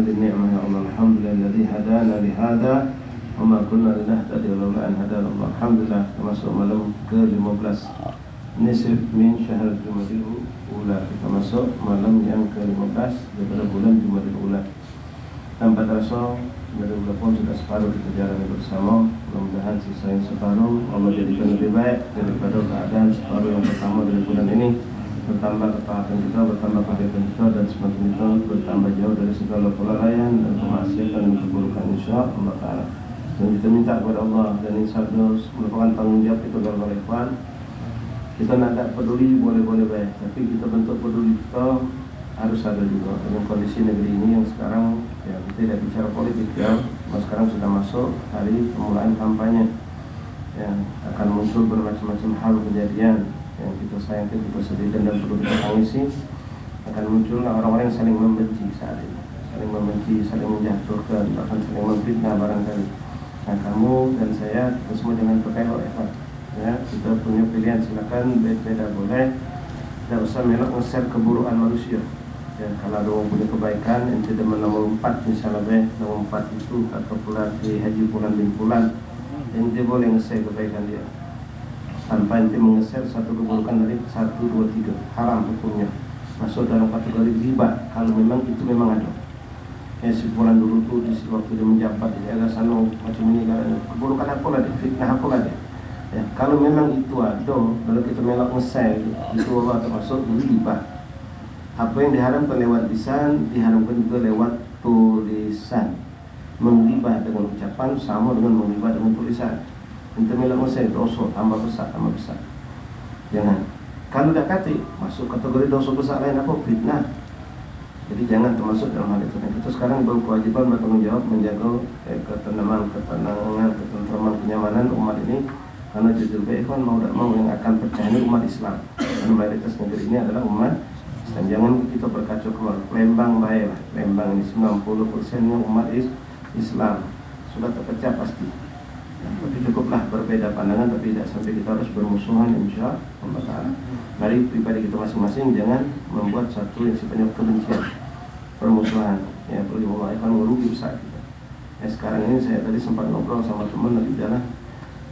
hadhihi ni'mah ya Allah. Alhamdulillahilladzi hadana li hadza wa ma kunna linahtadiya laula an hadana Allah. Alhamdulillah, termasuk malam ke-15 nisf min syahr Jumadil Ula. Kita masuk malam yang ke-15 daripada bulan Jumadil Ula. Tanpa terasa dari bulan pun sudah separuh kita jalani bersama. Mudah-mudahan sisa yang separuh Allah jadikan lebih baik daripada keadaan separuh yang pertama dari bulan ini. Bertambah ketaatan kita, bertambah kebaikan kita, dan semakin kita bertambah jauh dari segala kelalaian dan kemaksiatan dan keburukan, insyaallah taala. Dan kita minta kepada Allah, dan insyaallah merupakan tanggung jawab kita dalam ikhwan. Kita nak peduli boleh-boleh baik, tapi kita bentuk peduli kita harus ada juga dengan kondisi negeri ini yang sekarang ya, kita tidak bicara politik ya, sekarang sudah masuk hari pemulaan kampanye ya, akan muncul bermacam-macam hal kejadian yang kita sayangkan, kita sedihkan dan perlu kita tangisi. Akan muncul orang-orang yang saling membenci saat ini, saling membenci, saling menjatuhkan, bahkan saling memfitnah barangkali. Nah, kamu dan saya, kita semua jangan terpelok ya, kita punya pilihan, silakan beda-beda boleh, tidak usah melok nge-share keburukan manusia ya. Kalau ada orang punya kebaikan, ente demen nomor 4 misalnya nomor 4 itu atau pulang di Haji Pulan bin Pulan, ente boleh nge-share kebaikan dia tanpa ente meng-share satu keburukan dari 1, 2, 3, haram hukumnya, masuk dalam kategori riba kalau memang itu memang ada ya. Si Pulan dulu tuh di waktu dia menjabat di daerah sana macam ini, karena keburukan apa lah dia, fitnah apa lah dia ya. Kalau memang itu ada, kalau kita melok nge-share itu Allah termasuk riba. Apa yang diharamkan lewat lisan diharamkan juga lewat tulisan. Menggibah dengan ucapan sama dengan menggibah dengan tulisan. Ente melok nge-share dosa tambah besar, tambah besar. Jangan. Kalau dah kata masuk kategori dosa besar lain apa? Fitnah. Jadi jangan termasuk dalam hal itu. Kita sekarang berkewajiban bertanggung jawab menjaga ketenangan, ketentraman, kenyamanan umat ini. Karena jujur baik kan mau tak mau yang akan pecah ini umat Islam. Karena mayoritas negeri ini adalah umat Islam. Jangan kita berkacau keluar. Lembang baik lah. Lembang ini 90%-nya umat Islam. Sudah terpecah pasti. Tapi cukuplah berbeda pandangan, tapi tidak sampai kita harus bermusuhan, insyaallah taala. Mari pribadi kita masing-masing jangan membuat satu yang sifatnya kebencian, permusuhan. Ya, perlu Allah akan merugi usaha kita. Sekarang ini saya tadi sempat ngobrol sama teman di jalan.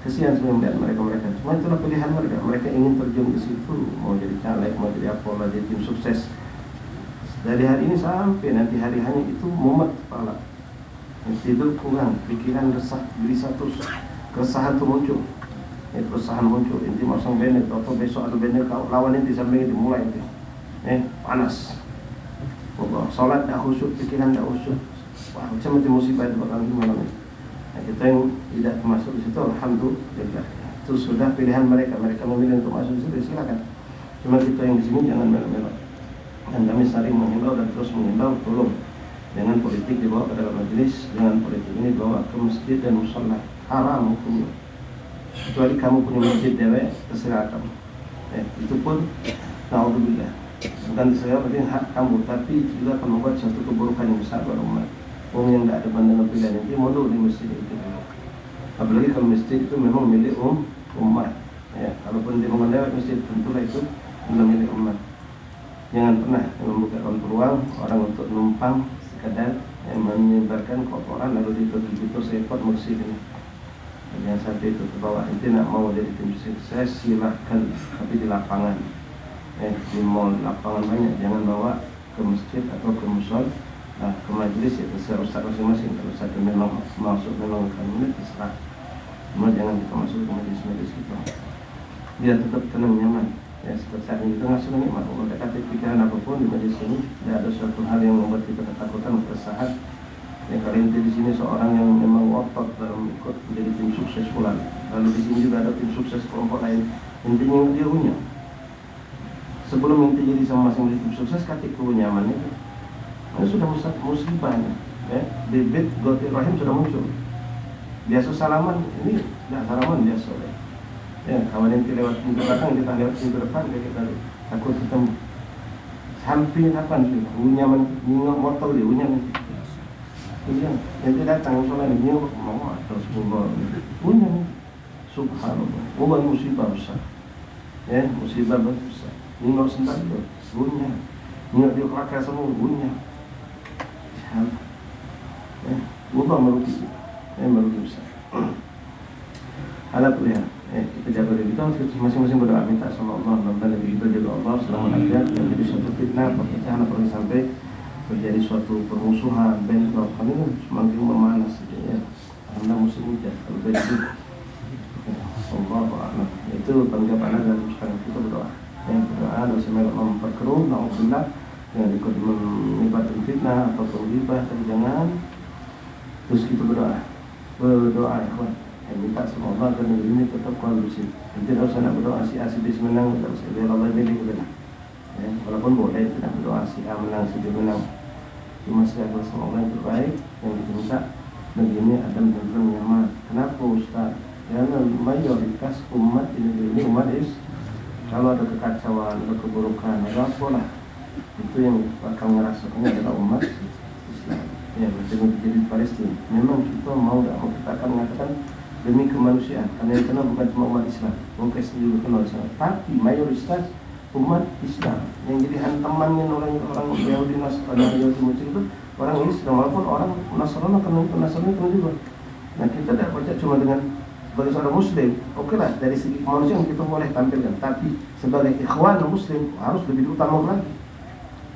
Kesian sebenarnya melihat mereka. Cuma itulah pilihan mereka. Mereka ingin terjun ke situ, mau jadi caleg, mau jadi apa, mau jadi tim sukses. Dari hari ini sampai nanti hari hanya itu mumet kepala. Tidur kurang, pikiran resah, gelisah terus, keresahan itu muncul. Keresahan muncul. Inti masang bener, atau besok ada bener kau lawan inti sampai dimulai inti. Panas. Salat tak khusyuk, pikiran tak khusyuk. Wah, macam musibah itu bakal gimana nih? Nah, kita yang tidak masuk di situ, alhamdulillah. Itu sudah pilihan mereka. Mereka memilih untuk masuk di situ, silakan. Cuma kita yang di sini jangan melok-melok. Dan kami saling menghimbau dan terus menghimbau, tolong. Jangan politik dibawa ke dalam majelis, jangan politik ini dibawa ke masjid dan mushola. Haram hukumnya. Kecuali kamu punya masjid dewek, terserah kamu. Itu pun naudzubillah. Bukan saya berarti hak kamu, tapi juga akan membuat satu keburukan yang besar buat umat. Orang yang tidak ada pandangan pilihan itu mundur di masjid itu. Apalagi kalau masjid itu memang milik umat. Ya, kalaupun dia mengenal masjid, tentulah itu milik umat. Jangan pernah membuka peluang orang untuk numpang sekadar yang menyebarkan kotoran lalu itu seekor bersih ini. Jangan sampai itu terbawa. Inti nak mau jadi tim sukses silahkan, tapi di lapangan. Di mall lapangan banyak. Jangan bawa ke masjid atau ke musola. Nah, ke majelis ya terserah ustaz masing-masing. Kalau satu memang masuk memang akan menit terserah. Cuma jangan kita masuk ke majelis kita. Biar tetap tenang nyaman. Ya, seperti saat ini kita ngasih nikmat Allah. Tidak kata pikiran apapun di majelis ini. Tidak ada suatu hal yang membuat kita ketakutan, keresahan. Ya, kali ini di sini seorang yang memang ngotot dalam ikut menjadi tim sukses pulang. Lalu di sini juga ada tim sukses kelompok lain. Intinya dia punya. Sebelum inti jadi sama-masing tim sukses, katik nyaman itu. Ini sudah musibah ya. Bibit Ghatir Rahim sudah muncul. Biasa salaman, ini tidak salaman biasa ya. Kawan yang lewat pintu belakang, kita lewat pintu depan, kita takut ketemu. Sampai kapan sih? Unyaman, nyingok motor dia, unyaman. Yang datang soalnya nyingok mau terus bunga. Unyaman. Subhanallah. Bukan musibah besar. Ya, musibah besar. Nyingok sebentar itu, unyaman. Nyingok dia kelakar semua, unyaman. Allah merugi, merugi besar. Alhamdulillah, kita jaga diri kita, masing-masing berdoa minta sama Allah, mudah-mudahan diri kita jaga Allah selama akhir, dan jadi suatu fitnah, perpecahan, apalagi sampai terjadi suatu permusuhan, bentrok, kan ini semakin memanas, ya. Anda musim hujan, kalau begitu, Allah Akbar. Itu tanggapan Anda dan sekarang kita berdoa. Yang berdoa dosa melok memperkeruh, na'udzubillah, yang ikut menibatkan fitnah atau ghibah, tapi jangan. Terus kita berdoa, ikhwan. Minta sama Allah agar negeri ini tetap kondusif. Tidak usah nak berdoa si A si B menang, tidak usah biar Allah pilih kita. Ya, walaupun boleh tidak berdoa si A menang si B menang. Cuma sekali sama Allah yang terbaik yang kita minta negeri ini adem dan nyaman. Kenapa Ustaz? Karena mayoritas umat di negeri ini umat kalau ada kekacauan, ada keburukan, ada apa lah, itu yang akan merasakannya adalah umat Islam. Ya, macam jadi Palestina. Memang kita mau tidak mau kita akan mengatakan demi kemanusiaan, karena yang kena bukan cuma umat Islam, mungkin juga kena Islam, tapi mayoritas umat Islam yang jadi hantamannya orang Yahudi Nasrani itu orang Islam, walaupun orang Nasrani kena juga. Nah kita tidak baca cuma dengan sebagai seorang Muslim, oke lah dari segi kemanusiaan kita boleh tampilkan, tapi sebagai ikhwan Muslim harus lebih utama lagi.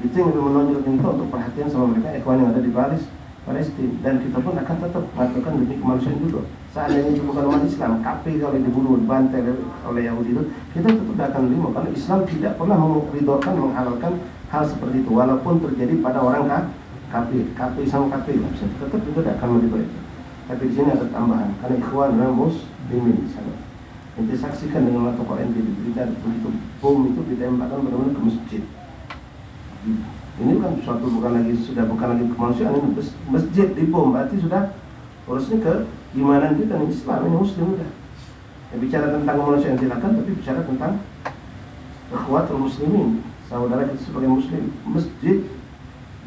Itu yang lebih menonjolkan kita untuk perhatian sama mereka ikhwan yang ada di Palestina, dan kita pun akan tetap melakukan demi kemanusiaan juga. Seandainya itu bukan umat Islam, kafir kalau dibunuh, dibantai oleh Yahudi itu, kita tetap akan terima, karena Islam tidak pernah meridhokan, menghalalkan hal seperti itu, walaupun terjadi pada orang kafir sama kafir, tetap juga tidak akan meridhoi itu. Tapi di sini ada tambahan, karena ikhwan dan muslimin di sana. Nanti saksikan dengan mata Quran di berita begitu bom itu ditembakkan benar-benar ke masjid. Ini bukan lagi kemanusiaan, ini masjid dibom, berarti sudah urusnya ke imanan kita nih, Islam ini Muslim udah. Ya, bicara tentang kemanusiaan silakan, tapi bicara tentang ikhwatul muslimin, saudara kita sebagai Muslim, masjid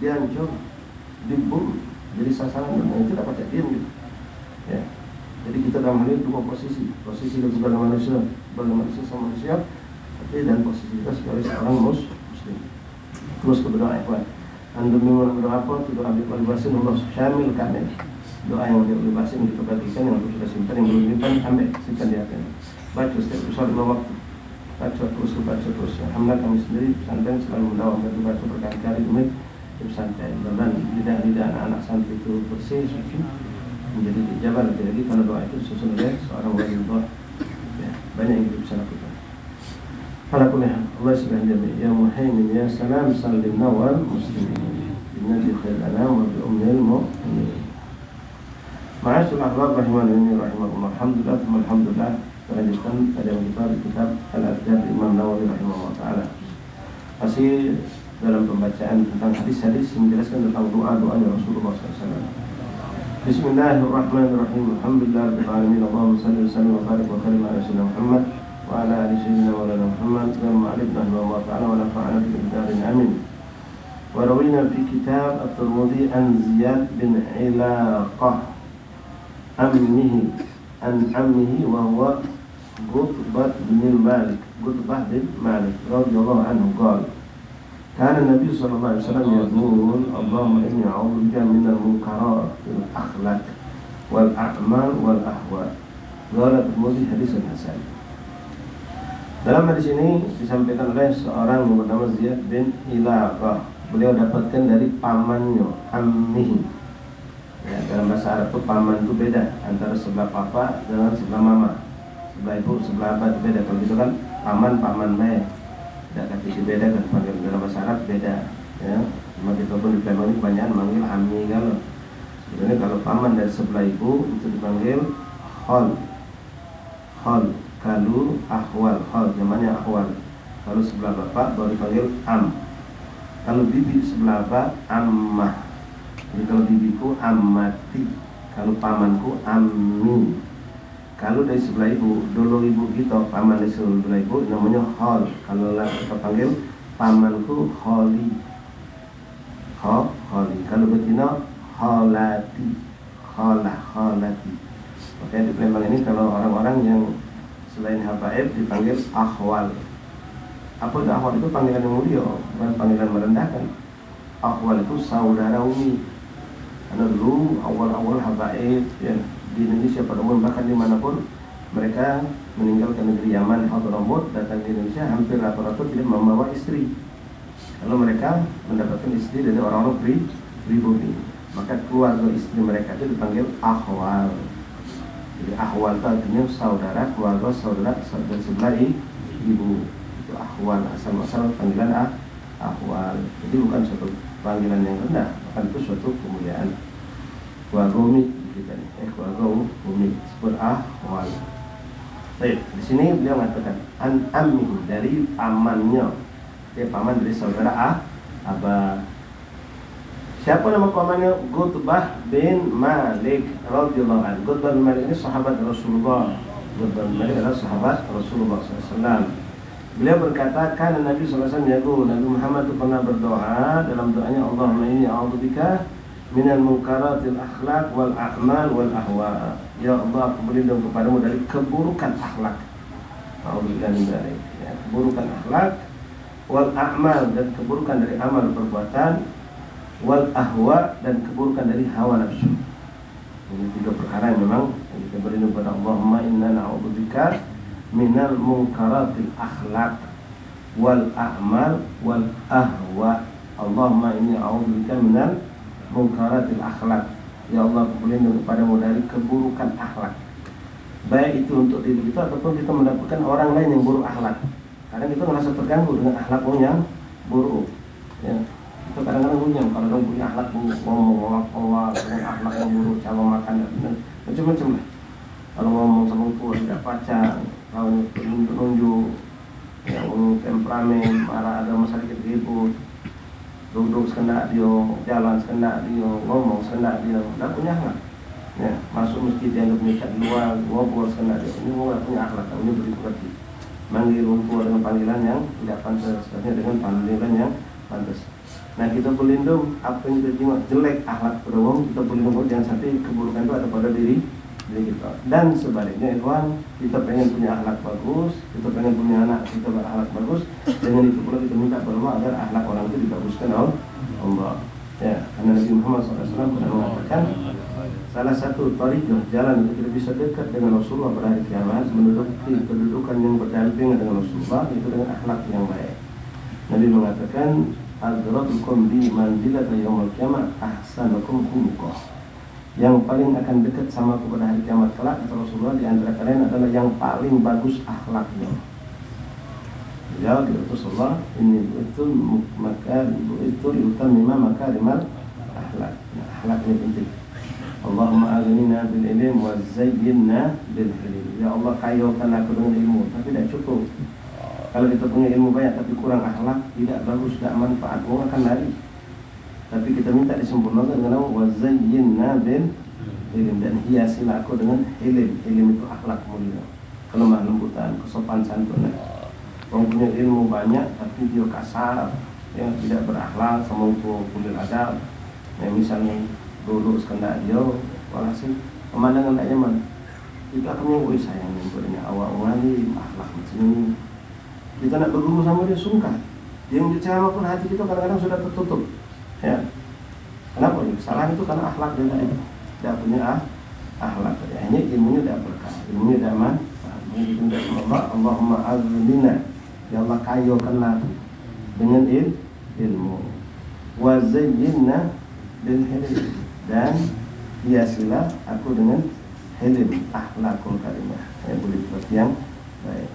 dihancur, dibom, jadi sasaran, dan itu dapat diam gitu. Ya, jadi kita dalam hal ini dua posisi sebagai manusia sama manusia, tapi dan posisi kita sebagai seorang Muslim. Terus berdoa ikhwan. Anda memang berdoa apa? Doa bebasin Allah syamil kami. Doa yang bebasin kita bagikan, yang sudah simpan, yang belum simpan ambil simpan di hati. Baca setiap usaha 5 waktu. Baca terus. Alhamdulillah kami sendiri pesantren selalu mendawam baca berkali-kali demi pesantren, dan lidah anak-anak santri itu bersih suci menjadi ijabah. Jadi karena doa itu sesungguhnya seorang wali Allah. Ya, banyak yang kita bisa lakukan. Alhamdulillah, Allah subhanahu ya muhaimin ya salam salimna wal muslimin binnabi khair anam wa bi ummil mu'minin. Ma'asyil ahbab rahimani rahimahullah. Alhamdulillah, lanjutkan kajian kita di kitab Al-Adab Imam Nawawi rahimahullah ta'ala. Masih dalam pembacaan tentang hadis-hadis yang menjelaskan tentang doa-doanya Rasulullah SAW. Bismillahirrahmanirrahim. Alhamdulillah rabbil alamin. Allahumma shalli wa sallim wa barik wa karim ala sayyidina Muhammad wa ala ali sayyidina wa lana Muhammad wa alibna Allah ta'ala wa nafa'ana bi bidarin amin. Wa rawina fi kitab at-Tirmidhi an Ziyad bin Ilaqah ammihi wa huwa Qutbah bin Malik radhiyallahu anhu qala kana Nabi sallallahu alaihi wasallam yaqul Allahumma inni a'udzubika minal munkaratil akhlaq wal a'mal wal ahwa. Qala Tirmidhi hadisun hasan. Dalam hadis ini disampaikan oleh seorang yang bernama Ziyad bin Ilaqah. Beliau dapatkan dari pamannya, ammihi. Ya, dalam bahasa Arab itu paman itu beda antara sebelah papa dengan sebelah mama. Sebelah ibu, sebelah apa itu beda. Kalau gitu kan paman baik. Tidak kata dibedakan, panggil dalam bahasa Arab beda. Ya, cuma kita pun di Palembang ini kebanyakan manggil ammi kalau. Sebenarnya kalau paman dari sebelah ibu itu dipanggil khol. Kalau ahwal, namanya ahwal. Kalau sebelah bapak baru dipanggil am. Kalau bibi sebelah bapak ammah. Jadi kalau bibiku ammati, kalau pamanku ammi. Kalau dari sebelah ibu, dulu ibu kita paman dari sebelah ibu namanya khol. Kalau kita panggil pamanku kholi. Kholi. Kalau betina kholati. Kholati. Makanya di Palembang ini kalau orang-orang yang selain habaib dipanggil akhwal. Apa itu akhwal? Itu panggilan yang mulia, bukan panggilan merendahkan. Akhwal itu saudara umi. Karena dulu awal-awal habaib ya di Indonesia pada umum, bahkan dimanapun mereka meninggalkan negeri Yaman, Hadramaut, datang ke Indonesia hampir rata-rata tidak membawa istri. Kalau mereka mendapatkan istri dari orang-orang pribumi, maka keluarga istri mereka itu dipanggil ahwal. Jadi ahwal itu artinya saudara, keluarga saudara dari sebelah ibu. Itu ahwal, asal-asal panggilan ahwal. Jadi bukan suatu panggilan yang rendah, bahkan itu suatu kemuliaan. Keluarga umi kita nih, keluarga umi disebut ahwal. Baik, di sini beliau mengatakan an ammi dari pamannya. Dia paman dari saudara Abah. Siapa nama pamannya? Gutbah bin Malik radhiyallahu anhu. Gutbah bin Malik ini sahabat Rasulullah. Gutbah bin Malik adalah sahabat Rasulullah SAW. Beliau berkata, kan Nabi SAW yaqul, Nabi Muhammad itu pernah berdoa dalam doanya, Allahumma inni a'udzubika minal munkaratil akhlak wal a'mal wal ahwa. Ya Allah, aku berlindung kepadamu dari keburukan akhlak. A'udzubika min dzalik. Ya, keburukan akhlak, wal a'mal, dan keburukan dari amal perbuatan, wal ahwa, dan keburukan dari hawa nafsu. Ini tiga perkara yang memang kita berlindung kepada Allahumma inna na'udzubika minal munkaratil akhlak wal a'mal wal ahwa. Allahumma inni a'udzubika minal munkaratil akhlak. Ya Allah, aku berlindung kepadamu dari keburukan akhlak, baik itu untuk diri kita ataupun kita mendapatkan orang lain yang buruk akhlak. Kadang kita merasa terganggu dengan akhlak yang buruk ya. Kita kadang-kadang runyam kalau orang punya akhlak buruk, ngomong dengan akhlak yang buruk, cara makan dan macam-macam lah. Kalau ngomong sama tua tidak pacar, kalau penunjuk yang temperamen, marah, ada masalah ribut, duduk sekendak dia, jalan sekendak dia, ngomong sekendak dia, tidak punya akhlak ya. Masuk masjid dianggap nikah di luar, ngobrol sekendak dia, ini tidak punya akhlak. Ini berarti manggil orang tua dengan panggilan yang tidak pantas, dengan panggilan yang pantas. Nah, kita berlindung apa yang kita jimat jelek akhlak pada orang, kita berlindung jangan sampai keburukan itu ada pada diri kita. Dan sebaliknya, ikhwan, kita pengen punya akhlak bagus, kita pengen punya anak kita berakhlak bagus. Dengan itu pula kita minta pada Allah agar akhlak orang itu dibaguskan oleh Allah. Ya, karena Nabi Muhammad SAW pernah mengatakan salah satu tariqah jalan untuk kita bisa dekat dengan Rasulullah pada hari kiamat, menduduki kedudukan yang berdampingan dengan Rasulullah, itu dengan akhlak yang baik. Nabi mengatakan adratukum bi manzilati yaumil qiyamah ahsanukum khuluqah. Yang paling akan dekat sama aku pada hari kiamat kelak, kata Rasulullah, di antara kalian adalah yang paling bagus akhlaknya. Ya, Rasulullah, ini itu maka itu utamima makarimal akhlak. Nah, akhlak ini penting. Allahumma aghnina bil ilm wa zayyinna bil hilm. Ya Allah, kayakan aku dengan ilmu, tapi tidak cukup. Kalau kita punya ilmu banyak tapi kurang akhlak, tidak bagus, tidak manfaat, orang akan lari. Tapi kita minta disempurnakan dengan wa zayyinna bil ilm, dan hiasilah aku dengan ilm. Ilm itu akhlak mulia, kelemah lembutan, kesopan santun. Orang punya ilmu banyak tapi dia kasar, ya, tidak berakhlak, sama kulit adab. Ya, misalnya dulu sekendak dia, walhasil pemandangan tak nyaman. Itu akhirnya, woi sayang yang awak wali akhlak macam ini. Kita nak berguru sama dia sungkan. Dia menceramah pun hati kita kadang-kadang sudah tertutup. Ya, kenapa? Kesalahan itu karena akhlak dia tadi tidak punya akhlak. Ya, hanya ilmunya tidak berkah, ilmunya tidak manfaat. Begitu dari Allah, Allahumma aghnina, ya Allah kayakanlah dengan ilmu. Wa zayyinna bil hilm, dan hiasilah aku dengan hilm, akhlakul karimah. Ya, boleh buat yang baik.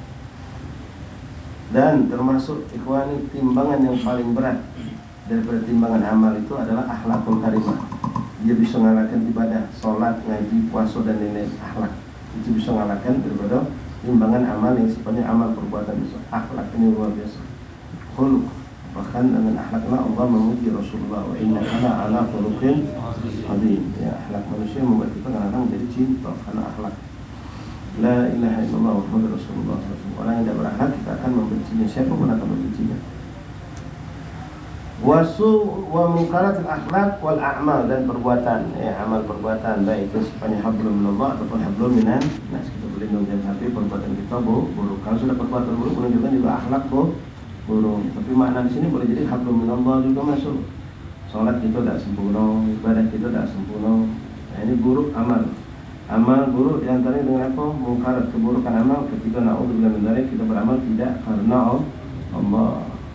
Dan termasuk ikhwani, timbangan yang paling berat daripada timbangan amal itu adalah akhlakul karimah. Dia bisa mengalahkan ibadah, sholat, ngaji, puasa, dan lain-lain. Akhlak itu bisa mengalahkan daripada timbangan amal yang sifatnya amal perbuatan itu. Akhlak ini luar biasa. Khuluq, bahkan dengan akhlaklah Allah memuji Rasulullah, wa innaka ala khuluqin azim. Ya, akhlak manusia membuat kita kadang-kadang menjadi cinta karena akhlak. La ilaha illallah Muhammadur Rasulullah. Orang yang tidak berakhlak kita akan membencinya, siapapun akan membencinya. Wasu wa munkaratil akhlak wal a'mal, dan perbuatan, ya, amal perbuatan, baik itu sifatnya hablum minallah ataupun hablum minan nas. Kita berlindung jangan sampai perbuatan kita buruk. Kalau sudah perbuatan buruk menunjukkan juga akhlak buruk. Tapi makna di sini boleh jadi hablum minallah juga masuk. sholat kita tidak sempurna, ibadah kita tidak sempurna. Nah, ini buruk amal. Amal buruk diantaranya dengan apa? Mungkarat, keburukan amal. Ketika na'udzubillah min dzalik, kita beramal tidak karena Allah,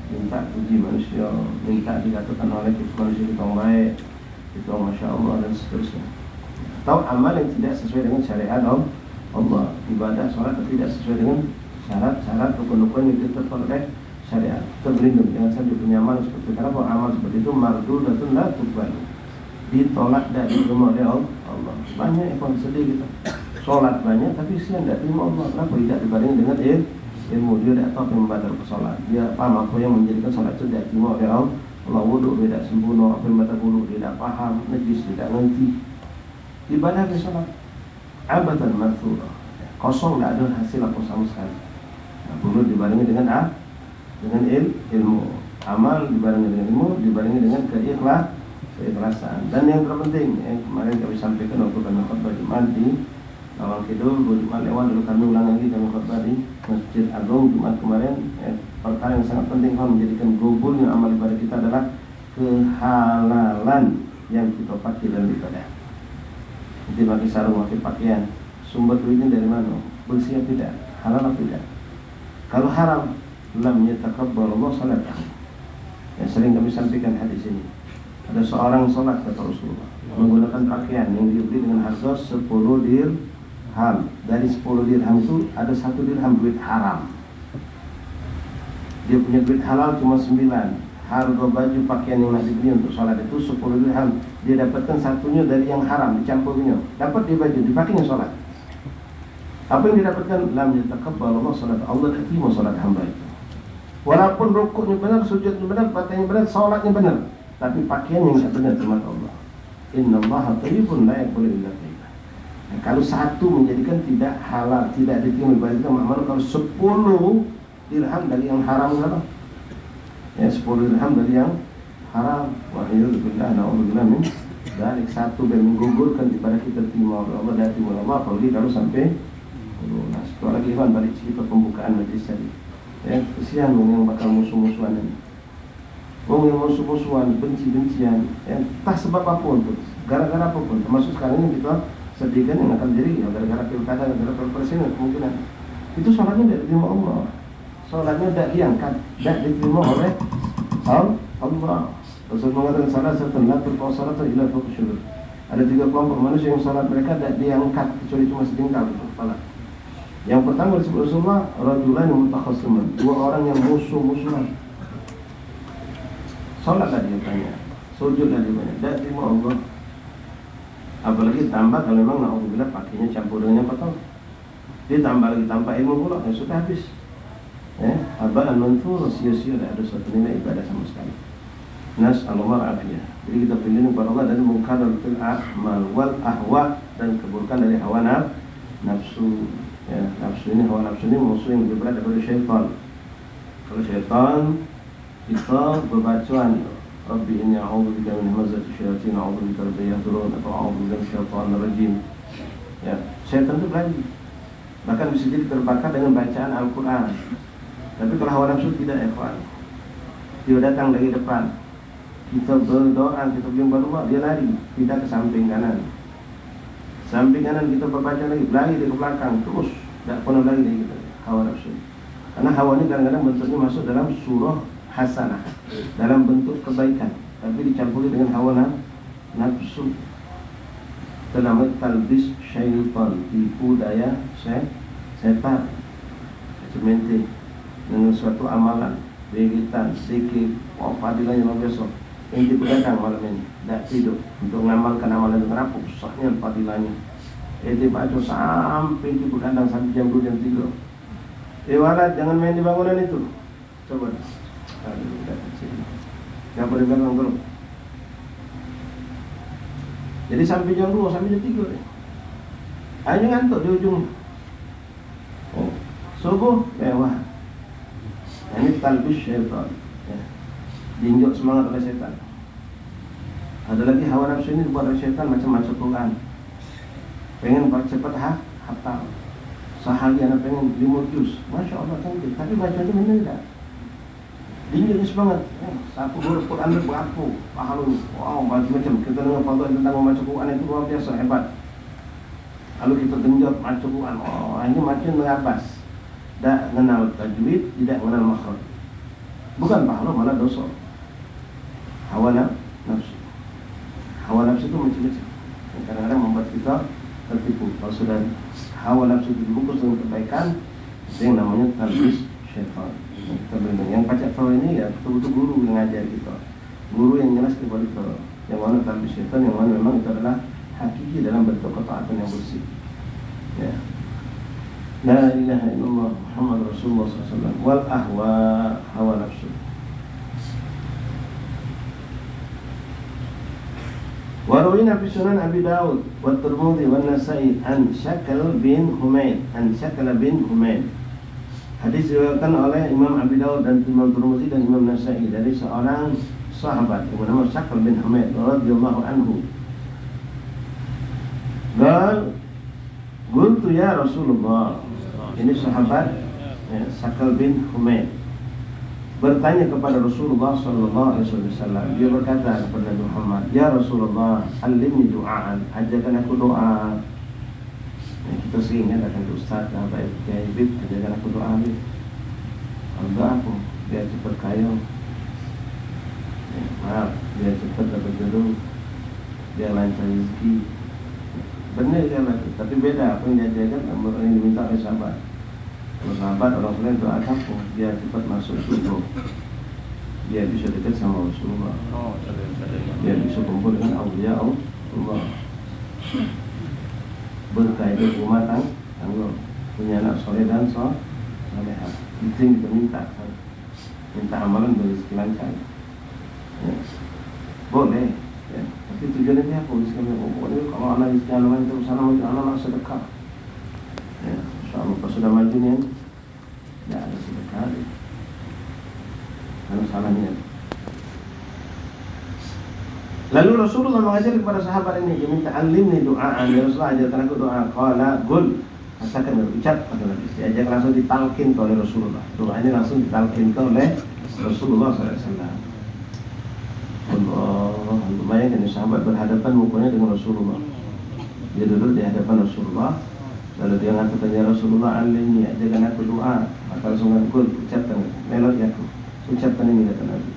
minta puji manusia, minta dikatakan oleh manusia kita orang baik, kita orang masya Allah dan seterusnya. Atau amal yang tidak sesuai dengan syariat Allah, ibadah sholat tidak sesuai dengan syarat-syarat rukun-rukun yang ditetapkan oleh syariat. Kita berlindung jangan sampai punya amal seperti itu. Karena amal seperti itu mardudatun la tuqbal, ditolak dan diterima oleh Allah. Banyak yang sedih kita sholat banyak tapi Islam tidak terima Allah. Kenapa? Tidak dibanding dengan ilmu. Dia tidak tahu apa yang membatal sholat, dia paham apa yang menjadikan sholat itu tidak terima oleh Allah. Wudhu tidak sempurna, apa yang membatal wudhu dia tidak paham, najis tidak ngerti. Ibadah di sholat abatan marthura, kosong, tidak ada hasil apa sama sekali. Nah, perlu dibarengi dengan ilmu. Amal dibarengi dengan ilmu, dibarengi dengan keikhlasan. Dan yang terpenting, kemarin kami sampaikan waktu kami khutbah Jumat di Lawang Kidul, Jumat lewat dulu kami ulang lagi kami khutbah di Masjid Agung Jumat kemarin. Perkara yang sangat penting kalau menjadikan gobulnya amal ibadah kita adalah kehalalan yang kita pakai dalam ibadah. Nanti pakai sarung, pakai pakaian, sumber duitnya dari mana? Bersih atau tidak? Halal atau tidak? Kalau haram, lam yataqabbal Allah salatah. Yang sering kami sampaikan hadis ini. Ada seorang sholat kata Rasulullah menggunakan pakaian yang dibeli dengan harga 10 dirham. Dari 10 dirham itu ada 1 dirham duit haram. Dia punya duit halal cuma 9. Harga baju pakaian yang nak dibeli untuk sholat itu 10 dirham. Dia dapatkan satunya dari yang haram, dicampurnya. Dapat dia baju, dipakainya sholat. Apa yang didapatkan? Lam yataqabbal Allah salat. Allah tidak terima sholat hamba itu. Walaupun rukuknya benar, sujudnya benar, bacaannya benar, sholatnya benar, tapi pakaian yang tidak benar di mata Allah. Innallaha thayyibun la yaqbalu illa thayyiban. Nah, kalau satu menjadikan tidak halal, tidak diterima ibadah, maknanya kalau 10 dirham dari yang haram berapa? Ya 10 dirham dari yang haram. Wa a'udzubillah na'udzubillah min dzalik. Satu dan menggugurkan ibadah kita terima oleh Allah dan terima oleh Allah. Apalagi kalau sampai nah, setelah lagi kan balik cerita pembukaan majlis tadi. Ya, kesian yang bakal musuh-musuhan ini. Yang musuh-musuhan, benci-bencian, entah sebab apapun tuh, gara-gara apapun, termasuk sekarang ini kita sedihkan yang akan jadi ya, gara-gara pilkada, gara-gara presiden kemungkinan itu sholatnya tidak diterima Allah, sholatnya tidak diangkat, tidak diterima oleh Allah. Rasul mengatakan salah satu latur kau salat ila fukusyur. Ada 3 kelompok manusia yang sholat mereka tidak diangkat kecuali cuma setingkal itu kepala. Yang pertama disebut Rasulullah rajulan mutakhasiman, 2 orang yang musuh-musuhan. Sholatlah dia banyak, sujudlah dia banyak, tidak terima Allah. Apalagi tambah kalau memang na'udzubillah pakainya campur dengan yang kotor. Dia tambah lagi tanpa ilmu pula, ya sudah habis. Abalan manthur, sia-sia, tidak ada suatu nilai ibadah sama sekali. Nas'alullah al-afiyah. Jadi kita berlindung kepada Allah dari munkaratul a'mal wal ahwa, dan keburukan dari hawa nafsu. Ya, nafsu ini, hawa nafsu ini musuh yang lebih berat daripada syaitan. Kalau syaitan kita berbacaan Rabbi inni a'udzubika min hamazati syayatin, a'udzubika rabbi yahdurun, atau a'udzubika minasyaitonir rajim. Ya, syaitan itu berani. Bahkan bisa jadi terbakar dengan bacaan Al-Quran. Tapi kalau hawa nafsu tidak, ikhwan. Dia datang dari depan, kita berdoa, kita bilang berdoa, dia lari, tidak ke samping kanan. Samping kanan kita berbaca lagi, lari dari belakang, terus tidak pernah lari dari kita. Hawa nafsu. Karena hawa ini kadang-kadang bentuknya masuk dalam surah hasanah, dalam bentuk kebaikan, tapi dicampuri dengan hawa nafsu. Terlalu talbis syaitan, tipu daya setan, semente dengan suatu amalan, begitan, zikir, fadilahnya luar biasa. Yang datang malam ini, tidak tidur untuk mengamalkan amalan itu. Kenapa? Susahnya fadilahnya. Baca sampai tidur datang sampai jam 2 jam 3. Walat, jangan main di bangunan itu. Coba. Yang boleh bilang belum. Jadi sampai jam 2 sampai jam 3 deh. Hanya ngantuk di ujung. Subuh mewah. Ini talbis syaitan. Diinjak semangat oleh setan. Ada lagi hawa nafsu ini dibuat oleh setan macam-macam Quran. Pengen cepat hafal. Sehari anak pengen 5 juz. Masya Allah cantik. Tapi baca itu benar tidak? Dingin banget. Satu guru Quran itu berapa? Paham? Wow, macam-macam. Kita dengar fatwa tentang membaca Quran itu luar biasa hebat. Lalu kita genjot baca Quran. Oh, ini macam Abbas. Tak mengenal tajwid, tidak mengenal makhraj. Bukan pahala, malah dosa. Hawa nafsu. Hawa nafsu itu macam-macam. Kadang-kadang membuat kita tertipu. Kalau sudah hawa nafsu itu dibungkus dengan kebaikan, itu yang namanya talbis syaitan. Yang baca tahu ini ya betul-betul guru yang ngajar kita, guru yang jelas kepada kita, yang mana talbis syaitan, yang mana memang itu adalah hakiki dalam bentuk ketaatan yang bersih. Ya. La ilaha illallah Muhammad Rasulullah SAW. Wal ahwa, hawa nafsu. Warawina fi Sunan Abi Dawud wa Tirmidzi wa Nasa'i an Syakal bin Humaid, Hadis diriwayatkan oleh Imam Abi Dawud dan Imam Tirmidzi dan Imam Nasa'i dari seorang sahabat yang bernama Syakal bin Humaid radhiyallahu anhu. Dan qultu ya Rasulullah. Ini sahabat Syakal bin Humaid bertanya kepada Rasulullah sallallahu alaihi wasallam. Dia berkata kepada Muhammad, "Ya Rasulullah, alimni du'aan, ajarkan aku doa." Kita sering datang ke Ustaz, Baik Kiai Bib, ajarkan aku doa Bib. Doa aku biar cepat kaya, maaf, biar cepat dapat jodoh, biar lancar rezeki. Benar kan? Tapi beda apa yang diajarkan sama yang diminta oleh sahabat. Kalau sahabat orang lain doa aku biar cepat masuk surga, biar bisa dekat sama Rasulullah, biar bisa kumpul dengan aulia Allah, berkah hidup rumah tangga, punya anak soleh dan solehah. Itu yang kita minta amalan dari rezeki lancar. Ya. Boleh, ya. Tapi tujuannya dia apa? Pokoknya kalau anak rezeki anak itu sana maju anak sedekah. Ya, insya Allah kalau sudah maju nih, tidak ada sedekah. Karena salahnya. Lalu Rasulullah mengajar kepada sahabat ini, dia minta alimni doa, ya Rasulullah ajarkan aku doa. Qala qul, katakan ucap pada Nabi. Diajak langsung ditalkin oleh Rasulullah. Doa ini langsung ditalkin oleh Rasulullah SAW. Allah, bayangkan sahabat berhadapan mukanya dengan Rasulullah. Dia duduk di hadapan Rasulullah. Lalu dia mengatakan, ya Rasulullah alimni, ajarkan aku doa. Maka langsung qul, ucapkan, melodi aku. Ucapkan ini kata Nabi.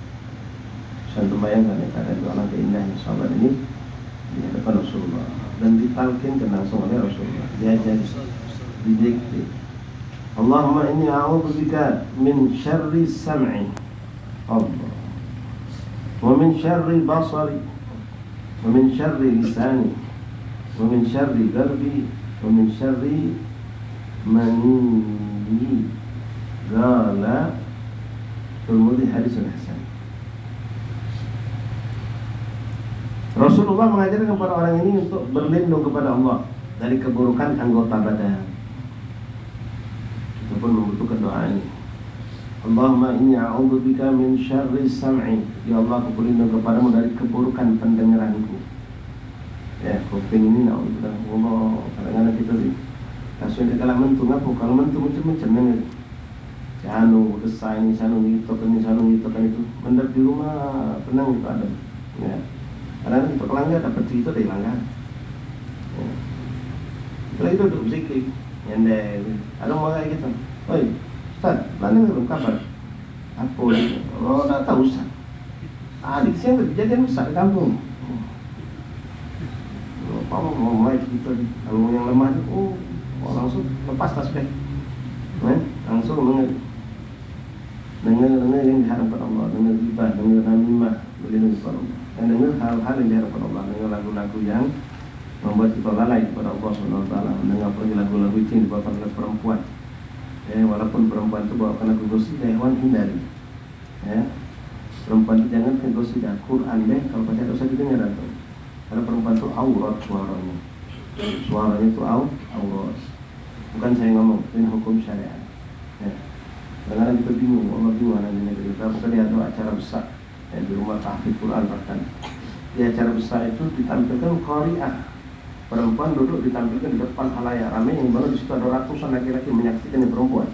Saya terbayangkan ya keadaan doa keindahan sahabat ini di hadapan Rasulullah dan ditalkinkan langsung oleh Rasulullah. Diajar, didikte. Allahumma inni a'udzubika min syarri sam'i, Allah, wa min syarri basari, wa min syarri lisani, wa min syarri qalbi, wa min syarri mani. Qala Tirmidzi hadisun hasan. Rasulullah mengajarkan kepada orang ini untuk berlindung kepada Allah dari keburukan anggota badan. Kita pun membutuhkan doa ini. Allahumma inni a'udzubika min syarri sam'i. Ya Allah, aku berlindung kepadamu dari keburukan pendengaranku. Ya, kuping ini na'udzubillah. Allah, kadang-kadang kita langsung dikalah mentung apa? Kalau mentung macam-macam dengar. Sanu, desai ini, sanu nyitokan itu. Mendap di rumah tenang itu ada. Ya. Karena untuk kelanggar dapat cerita dari langgar. Setelah itu duduk zikir, nyendek. Ada orang kayak gitu. Oi, Ustaz, mana belum kabar? Apa ini? Oh, tak tahu Ustaz. Adik saya kejadian besar di kampung. Apa mau mulai cerita ni? Kalau yang lemah tu, langsung lepas tasbih. Langsung dengar yang diharapkan Allah, dengar gibah, dengar namimah, berlindung kepada Allah. Dan dengar hal-hal yang diharapkan Allah, dengar lagu-lagu yang membuat kita lalai kepada Allah SWT. Dengar lagu-lagu itu yang dibawakan oleh perempuan. Walaupun perempuan itu bawakan lagu gosip, hewan hindari. Perempuan itu jangan ke gosip. Quran deh, kalau baca dosa kita dengar atau. Karena perempuan itu aurat suaranya. Suaranya itu aurat. Bukan saya ngomong, ini hukum syariat. Kadang-kadang kita bingung, Allah bingung di negeri kita. Bukan dia ada acara besar di rumah tahfidz Quran bahkan. Di acara besar itu ditampilkan qari'ah. Perempuan duduk ditampilkan di depan halayak ramai yang baru di situ ada ratusan laki-laki menyaksikan yang perempuan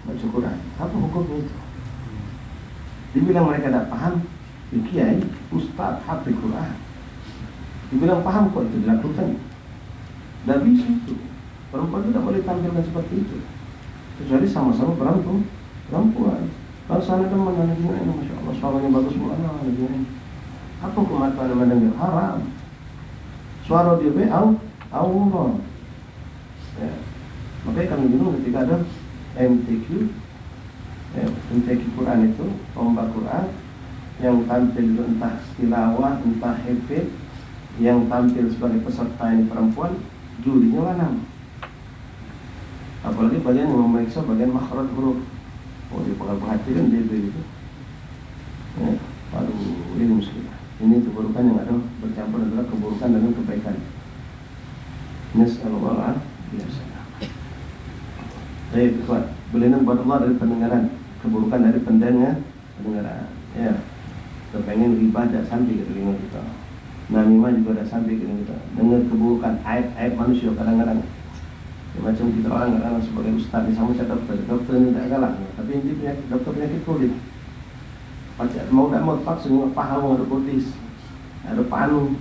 baca Quran. Apa hukumnya itu? Dibilang mereka tidak paham, kiai, ustaz, hafiz Quran. Dibilang paham kok itu dilakukan. Tidak bisa itu. Perempuan tidak boleh tampilkan seperti itu. Kecuali sama-sama perempuan. Kalau sana teman anak ini, masya Allah, suaranya bagus banget anak ini. Apa kematuan yang haram? Suara dia Allah. Ya. Makanya kami dulu ketika ada MTQ Quran itu, lomba Quran, yang tampil itu entah tilawah, entah hafid, yang tampil sebagai peserta ini perempuan, jurinya lanang. Apalagi bagian yang memeriksa bagian makhraj huruf. Oh, dia perhatikan dia itu. Ya, aduh, ini muslimah. Ini keburukan yang ada bercampur adalah keburukan dengan kebaikan. Nas'alullah biasa. Baik, ikhwan. Berlindung kepada Allah dari pendengaran, keburukan dari pendengaran. Ya, kita pengen ibadah sampai ke telinga kita. Namimah juga ada sampai ke telinga kita. Dengar keburukan, aib manusia kadang-kadang. Ya, macam kita orang kadang-kadang sebagai ustaz di sama dokter ini tak galak. Tapi ini dokter penyakit kulit. Mau tak mau paksa paham ada kutis, ada panu.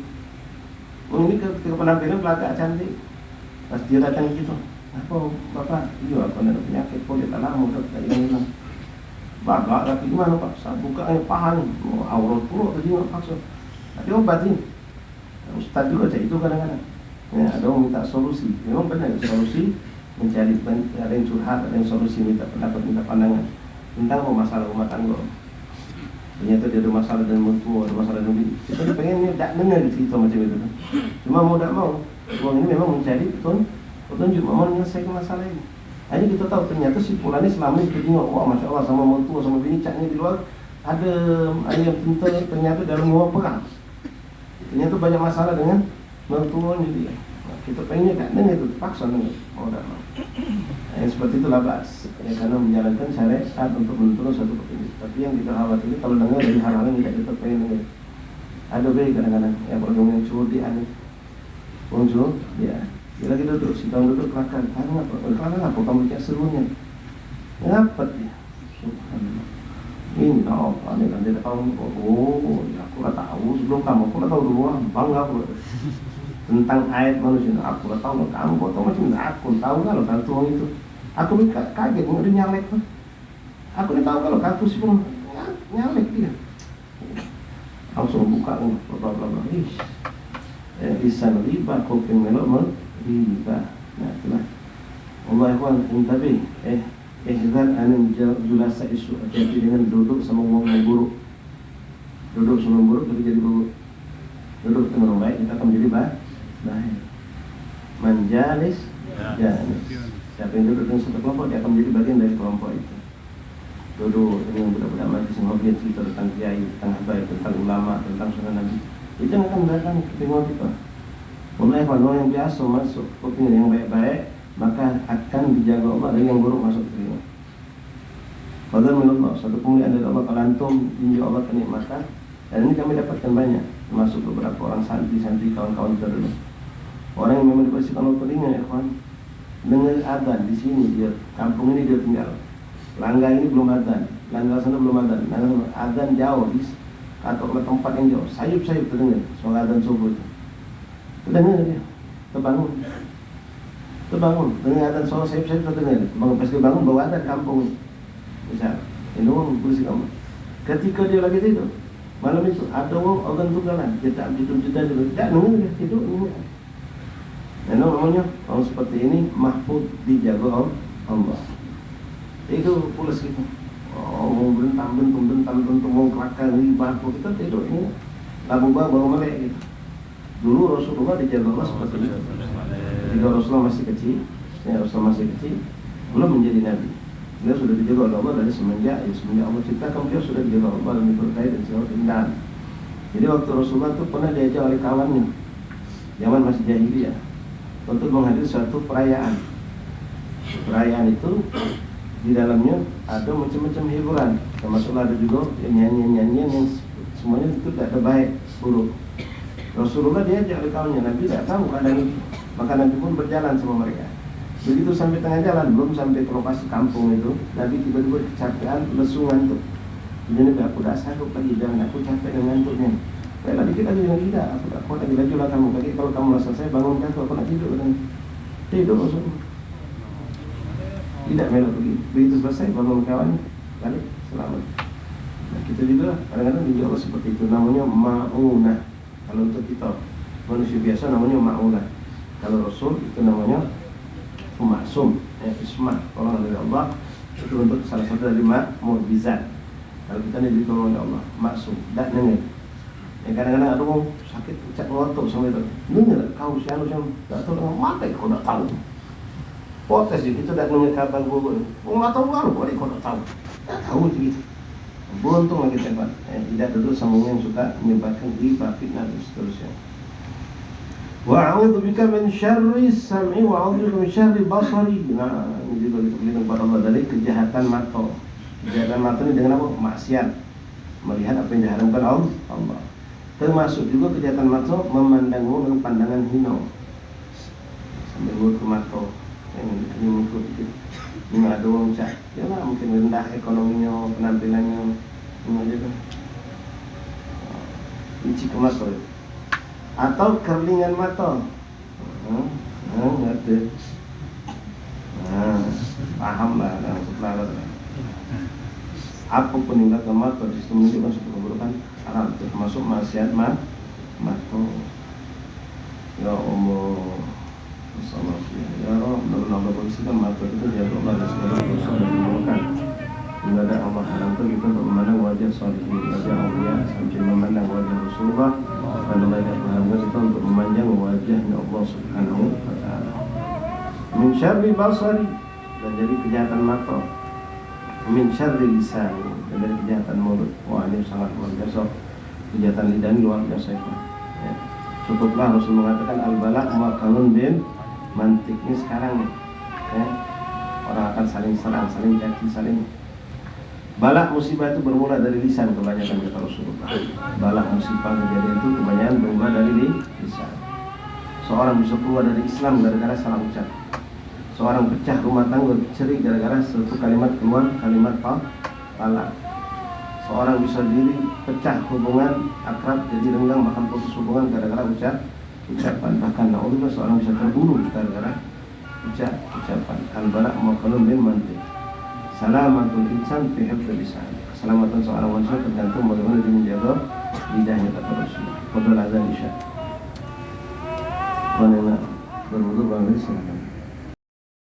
Ini ketika penampilan pelagak cantik. Pas dia datang gitu, apa bapak? Iya, aku ada penyakit kulit lama udah tak hilang. Bapak, tapi gimana pak? Saya buka paha nih, aurat pula tadi nggak paksa. Tapi obat ini. Ustaz juga cak itu kadang-kadang. Ya, ada orang minta solusi. Memang benar solusi, mencari ada yang curhat, ada yang solusi minta pendapat, minta pandangan tentang masalah rumah tangga. Ternyata dia ada masalah dengan mertua, ada masalah dengan bini. Kita pengen tak dengar cerita macam itu. Cuma mau tak mau, orang ini memang mencari petunjuk, mau menyelesaikan masalah ini. Ini kita tahu ternyata si fulan ini selama ini kita tengok, wah masya Allah sama mertua sama bini caknya di luar ada yang ternyata dalam rumah perang. Ternyata banyak masalah dengan mertuanya dia. Kita pengennya tak dengar itu, terpaksa dengar, mau tak mau. Seperti itulah bahas, ya, karena menjalankan syariat untuk menuntut satu petunjuk. Tapi yang kita khawatir kalau dengar dari hal-hal yang tidak kita pengen dengar. Ada baik kadang-kadang, ya kalau yang curut di aneh, muncul, ya, dia lagi duduk, si tahun duduk kelakar, kelakar apa kamu cak serunya? Ngapa dia? Subhanallah. Ini apa nih kan dia tahu, ya aku tak tahu sebelum kamu, aku tak tahu dulu, bangga aku. Tentang ayat manusia, aku tak tahu kamu, kok tahu macam aku tahu kalau tuang itu. Aku ni kaget, dia nyalek tuh. Aku ni tahu kalau kartu sih pun nyalek dia. Langsung buka, bla bla bla. Lisan riba, kuping melok riba. Nah itulah. Allah ikhwan, intabi. Ihzar anin julasa isu. Hati-hati dengan duduk sama ngomong buruk. Duduk sama buruk, jadi buruk. Duduk dengan orang baik, kita akan menjadi baik. Menjalis, jalis. Siapa yang duduk dengan satu kelompok, dia akan menjadi bagian dari kelompok itu. Duduk dengan budak-budak majlis yang hobi cerita tentang kiai, tentang habaib, tentang ulama, tentang sunnah Nabi. Itu yang akan datang ke telinga kita. Mulai kalau yang biasa masuk kuping yang baik-baik, maka akan dijaga Allah dari yang buruk masuk ke telinga. Fadlan min Allah, satu kemuliaan dari Allah kalau antum tinjau Allah kenikmatan. Dan ini kami dapatkan banyak, termasuk beberapa orang santri-santri kawan-kawan kita dulu. Orang yang memang dibersihkan Allah telinga, ya kawan. Dengar adzan di sini dia, kampung ini dia tinggal. Langga ini belum adzan, langga sana belum adzan. Adzan jauh di atau ke tempat yang jauh, sayup-sayup terdengar suara adzan subuh itu. Terdengar dia, terbangun, dengar adzan suara sayup-sayup terdengar. Bangun pas dia bangun bawa adzan kampung. Misal, ini orang bersih kamu. Ketika dia lagi tidur, malam itu ada orang organ tunggalan, dia tak tidur-tidur dulu, tak dengar dia tidur ini. Namanya orang seperti ini mahfud dijaga Allah. Itu pula gitu. Mau bentang, mau kelakar, ribah, kita tidur ini lagu baru melek gitu. Dulu Rasulullah dijaga Allah seperti itu. Ketika Rasulullah masih kecil, belum menjadi Nabi. Dia sudah dijaga oleh Allah dari semenjak Allah ciptakan, dia sudah dijaga Allah dan diberkahi dan segala keindahan. Jadi waktu Rasulullah itu pernah diajak oleh kawannya, zaman masih jahiliyah, untuk menghadiri suatu perayaan. Perayaan itu di dalamnya ada macam-macam hiburan, termasuk ada juga nyanyian-nyanyian yang semuanya itu tidak ada baik buruk. Rasulullah diajak oleh kawannya, Nabi tidak tahu keadaan itu, maka Nabi pun berjalan sama mereka. Begitu sampai tengah jalan, belum sampai ke lokasi kampung itu, Nabi tiba-tiba kecapean, lesu ngantuk. Jadi aku dah sanggup lagi dan aku capek dengan ngantuknya. Baiklah dikit lagi dengan tidak, aku tak kuat lagi, lajulah kamu. Lagi kalau kamu rasa saya bangunkan aku nak tidur dan tidur maksudnya. Tidak melok pergi. Begitu selesai bangun kawan, balik selamat. Nah, kita juga kadang-kadang juga Allah seperti itu, namanya ma'unah. Kalau untuk kita manusia biasa namanya ma'unah. Kalau Rasul itu namanya maksum, ismah, tolong dari Allah. Itu untuk salah satu dari mukjizat. Kalau kita ini ditolong oleh Allah, maksum, tak nengok. Kadang-kadang ada orang sakit, cak ngontok sama itu. Nengok, kau siapa yang tak tahu dengan mata, kau tak tahu. Potes je, kita tak nengok kabar gue. Oh, tak tahu baru, kau tak tahu. Tak tahu gitu. Beruntung lagi tempat. Tidak duduk sambungan yang suka menyebabkan riba, fitnah dan seterusnya. Wa'udzu bika min syarri sam'i wa'udzu bika min syarri basari. Nah, ini juga kita berlindung kepada Allah dari kejahatan mata. Kejahatan mata ini dengan apa? Maksiat. Melihat apa yang diharamkan Allah. Termasuk juga kejahatan mata memandangmu dengan pandangan hina. Sambil ngurut ke mata, yang mengikut dikit. Ini ada orang cak, ya lah mungkin rendah ekonominya, penampilannya, ini aja kan. Licik ke mata. Atau kerlingan mata. Ngerti. Paham lah dalam setelah apapun yang dilakukan mata di situ menunjukkan suatu keburukan haram, termasuk maksiat mata. Ya Allah, ya Allah, Allah posisikan mata itu ya Allah dan segala dosa dan keburukan. Tidak ada Allah haramkan kita untuk memandang wajah salihin, wajah awliya, sambil memandang wajah Rasulullah. Dan mereka mengharapkan kita untuk memanjang wajahnya Allah Subhanahu wa ta'ala. Min syarri basari, dan jadi kejahatan mata. Min syarri lisani, dan dari kejahatan mulut. Wah, ini sangat luar biasa. Kejahatan lidah ini luar biasa itu. Ya. Cukuplah Rasul mengatakan al-bala' mu'akalun bin mantik. Ini sekarang ya, orang akan saling serang, saling caci, saling. Balak musibah itu bermula dari lisan kebanyakan kata Rasulullah. Balak musibah kejadian itu kebanyakan bermula dari lisan. Seorang bisa keluar dari Islam gara-gara salah ucap. Seorang pecah rumah tangga bercerai gara-gara satu kalimat keluar kalimat talak. Seorang bisa diri pecah hubungan akrab jadi renggang bahkan putus hubungan gara-gara ucapan. Bahkan naudzubillah seorang bisa terbunuh gara-gara ucapan. Al-bala' mu'akalun bin mantik. Salamatul insan fi hifdzi lisan. Keselamatan seorang manusia tergantung bagaimana dia menjaga lidahnya, kata Rasulullah. Qadul azan isya. Mana berwudu bang, silakan.